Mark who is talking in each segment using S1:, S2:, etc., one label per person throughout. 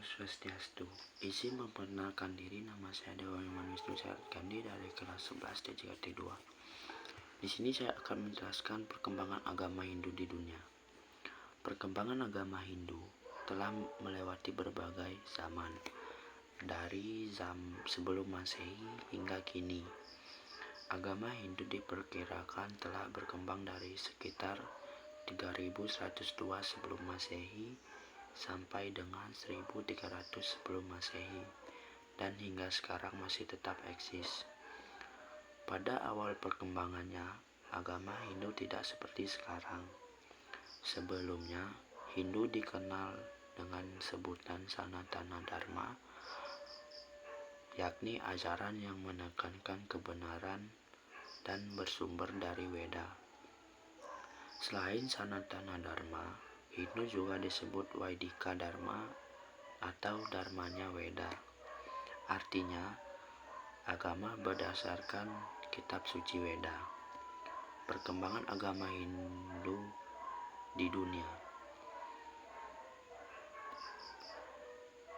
S1: Swastiastu. Izin memperkenalkan diri, nama saya Dewa Iman Wisnu Syarif Gandhi dari kelas 11 DJKT 2. Di sini saya akan menjelaskan perkembangan agama Hindu di dunia. Perkembangan agama Hindu telah melewati berbagai zaman, dari sebelum Masehi hingga kini. Agama Hindu diperkirakan telah berkembang dari sekitar 3102 sebelum Masehi sampai dengan 1300 sebelum Masehi, dan hingga sekarang masih tetap eksis. Pada awal perkembangannya, agama Hindu tidak seperti sekarang. Sebelumnya, Hindu dikenal dengan sebutan Sanatana Dharma, yakni ajaran yang menekankan kebenaran dan bersumber dari Weda. Selain Sanatana Dharma, Hindu juga disebut Vaidika Dharma atau Dharmanya Weda. Artinya, agama berdasarkan kitab suci Weda. Perkembangan agama Hindu di dunia.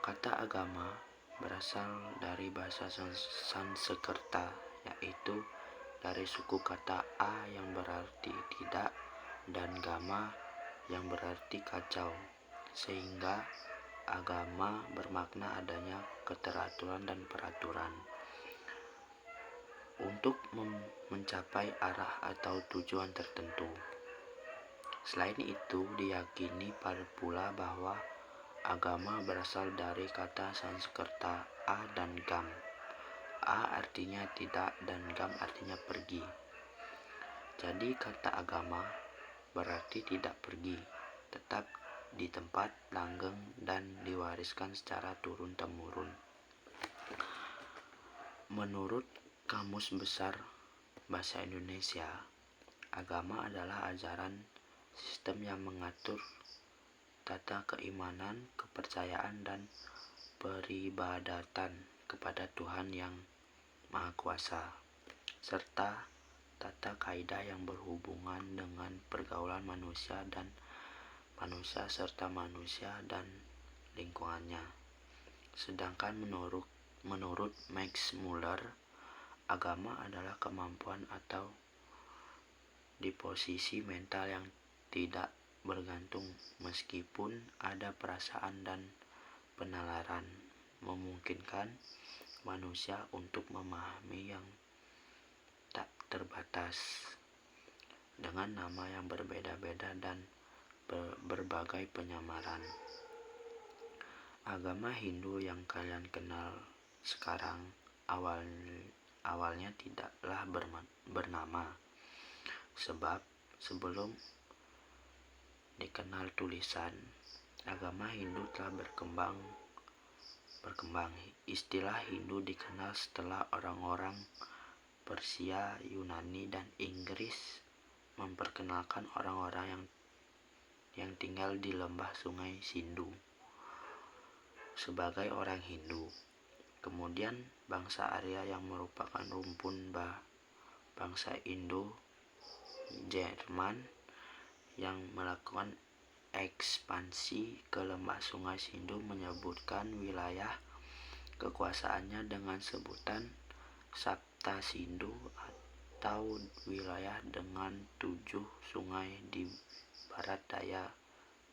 S1: Kata agama berasal dari bahasa Sanskerta, yaitu dari suku kata a yang berarti tidak dan gama yang berarti kacau, sehingga agama bermakna adanya keteraturan dan peraturan untuk mencapai arah atau tujuan tertentu. Selain itu, diyakini pula bahwa agama berasal dari kata Sanskerta a dan gam. A artinya tidak dan gam artinya pergi. Jadi kata agama berarti tidak pergi, tetap di tempat langgeng dan diwariskan secara turun-temurun. Menurut Kamus Besar Bahasa Indonesia, agama adalah ajaran sistem yang mengatur tata keimanan, kepercayaan, dan peribadatan kepada Tuhan yang Maha Kuasa, serta tata kaidah yang berhubungan dengan pergaulan manusia serta manusia dan lingkungannya. Sedangkan menurut Max Muller, agama adalah kemampuan atau disposisi mental yang tidak bergantung meskipun ada perasaan dan penalaran, memungkinkan manusia untuk memahami yang tak terbatas dengan nama yang berbeda-beda dan berbagai penyamaran. Agama Hindu yang kalian kenal sekarang awalnya tidaklah bernama, sebab sebelum dikenal tulisan, agama Hindu telah berkembang. Istilah Hindu dikenal setelah orang-orang Persia, Yunani, dan Inggris memperkenalkan orang-orang yang tinggal di lembah Sungai Sindu sebagai orang Hindu. Kemudian bangsa Arya yang merupakan rumpun bangsa Indo-Jerman yang melakukan ekspansi ke lembah Sungai Sindu menyebutkan wilayah kekuasaannya dengan sebutan Sapta Sindu atau wilayah dengan 7 sungai di barat daya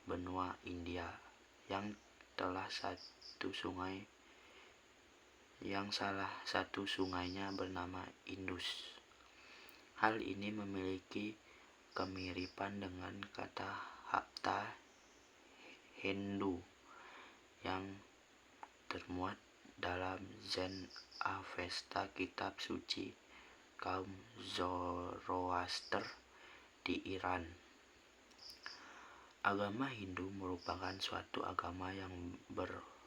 S1: benua India yang salah satu sungainya bernama Indus. Hal ini memiliki kemiripan dengan kata Hapta Hindu yang termuat dalam Zen Avesta, kitab suci kaum Zoroaster di Iran. Agama Hindu merupakan suatu agama yang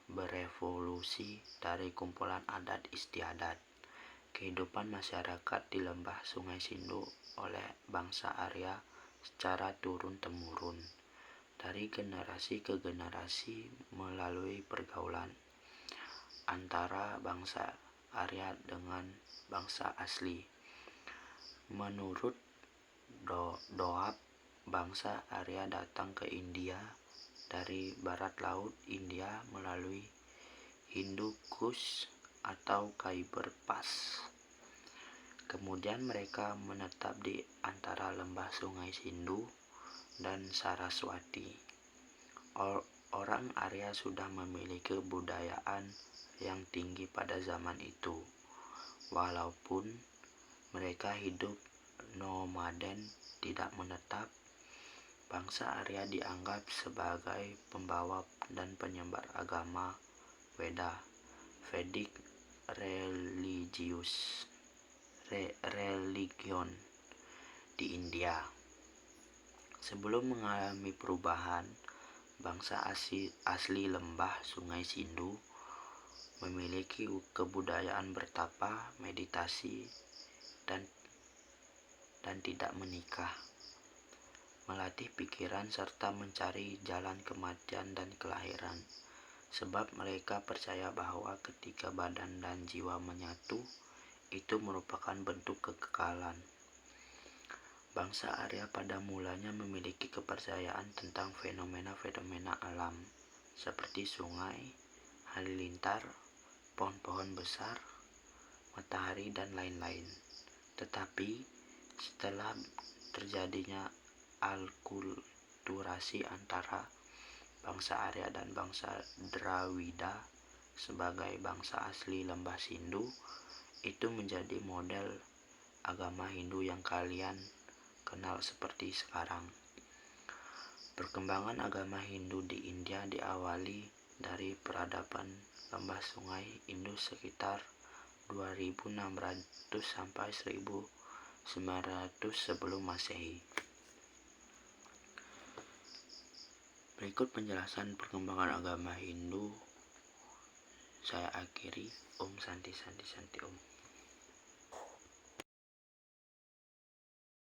S1: berevolusi dari kumpulan adat istiadat kehidupan masyarakat di lembah Sungai Sindu oleh bangsa Arya secara turun-temurun dari generasi ke generasi melalui pergaulan antara bangsa Arya dengan bangsa asli. Menurut Doab, bangsa Arya datang ke India dari barat laut India melalui Hindu Kush atau Khyber Pass. Kemudian mereka menetap di antara lembah Sungai Sindhu dan Saraswati. Orang Arya sudah memiliki kebudayaan yang tinggi pada zaman itu. Walaupun mereka hidup nomaden, tidak menetap, bangsa Arya dianggap sebagai pembawa dan penyebar agama Veda, Vedic religion di India. Sebelum mengalami perubahan, bangsa asli lembah Sungai Sindhu memiliki kebudayaan bertapa, meditasi, dan tidak menikah, melatih pikiran serta mencari jalan kematian dan kelahiran. Sebab mereka percaya bahwa ketika badan dan jiwa menyatu, itu merupakan bentuk kekekalan. Bangsa Arya pada mulanya memiliki kepercayaan tentang fenomena-fenomena alam, seperti sungai, halilintar, pohon-pohon besar, matahari, dan lain-lain. Tetapi setelah terjadinya alkulturasi antara bangsa Arya dan bangsa Dravida sebagai bangsa asli lembah Sindhu, itu menjadi model agama Hindu yang kalian kenal seperti sekarang. Perkembangan agama Hindu di India diawali dari peradaban lembah Sungai Indus sekitar 2600 sampai 1900 sebelum Masehi. Berikut penjelasan perkembangan agama Hindu saya akhiri. Om Santi Santi Santi Om.